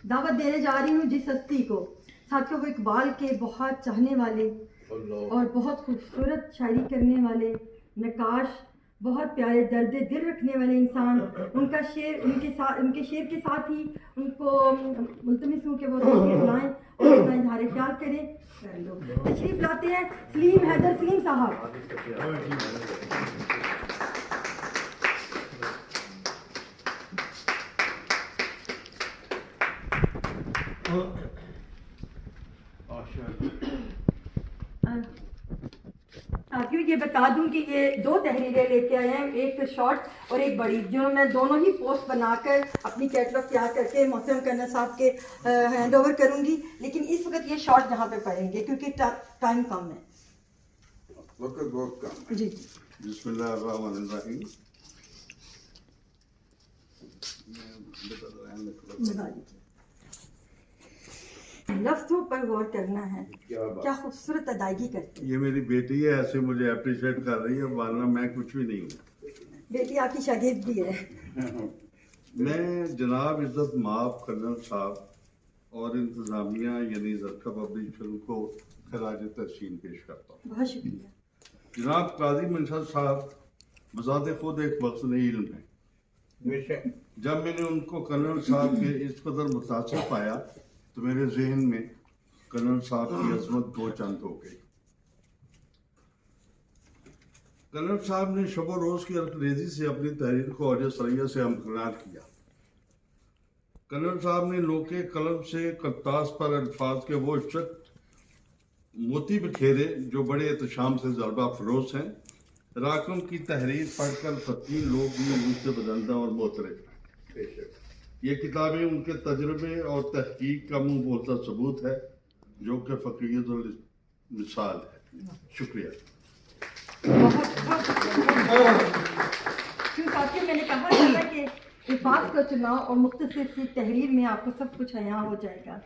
دعوت دینے جا رہی ہوں جس ہستی کو، ساتھیوں وہ اقبال کے بہت چاہنے والے اور بہت خوبصورت شاعری کرنے والے نقاش، بہت پیارے درد دل رکھنے والے انسان، ان کا شعر ان کے شعر کے ساتھ ہی ان کو ملتمس ہوں کہ وہ تشریف لائیں اور اپنا اظہار خیال کریں. تشریف لاتے ہیں سلیم حیدر سلیم صاحب. ساتھیوں یہ بتا دوں کہ یہ دو تحریریں لے کے آئے ہیں، ایک شارٹ اور ایک بڑی، جو میں دونوں ہی پوسٹ بنا کر اپنی کیٹلاگ تیار کر کے محترم کرنل صاحب کے ہینڈ اوور کروں گی. لیکن اس وقت یہ شارٹ جہاں پہ پڑھیں گے کیونکہ ٹائم کم ہے. وقت بہت کم. جی بسم اللہ الرحمن الرحیم. لفظوں پر غور کرنا ہے، کیا خوبصورت ادائیگی کرتے ہیں. یہ میری بیٹی ہے، ایسے مجھے اپریشیٹ کر رہی ہے، ورنہ میں کچھ بھی نہیں ہوں. بیٹی آپ کی شاگرد بھی ہے. میں جناب عزت مآب کرنل صاحب اور انتظامیہ یعنی زرقہ پبلک فلم کو خراج تحسین پیش کرتا ہوں. بہت شکریہ. جناب قاضی منشد صاحب بذات خود ایک مقصد علم ہے. جب میں نے ان کو کرنل صاحب کے اس قدر متاثر پایا تو میرے ذہن میں کرنل صاحب کی عظمت دو چند ہو گئی. کرنل صاحب نے شب و روز کی ارکریزی سے اپنی تحریر کو اوج سریہ سے ہمکنار کیا. کرنل صاحب نے لوکے قلم سے کرتاس پر الفاظ کے وہ شک موتی بکھیرے جو بڑے احتشام سے ضربہ فروز ہیں. راکم کی تحریر پڑھ کر فتین لوگ بھی مجھ سے بدندہ اور محترف ہیں. یہ کتابیں ان کے تجربے اور تحقیق کا منہ بولتا ثبوت ہے جو کہ فقیت المثال ہے. شکریہ. ساتھیوں میں نے کہا تھا کہ الفاظ کا چناؤ اور مختصر سی تحریر میں آپ کو سب کچھ عیاں ہو جائے گا.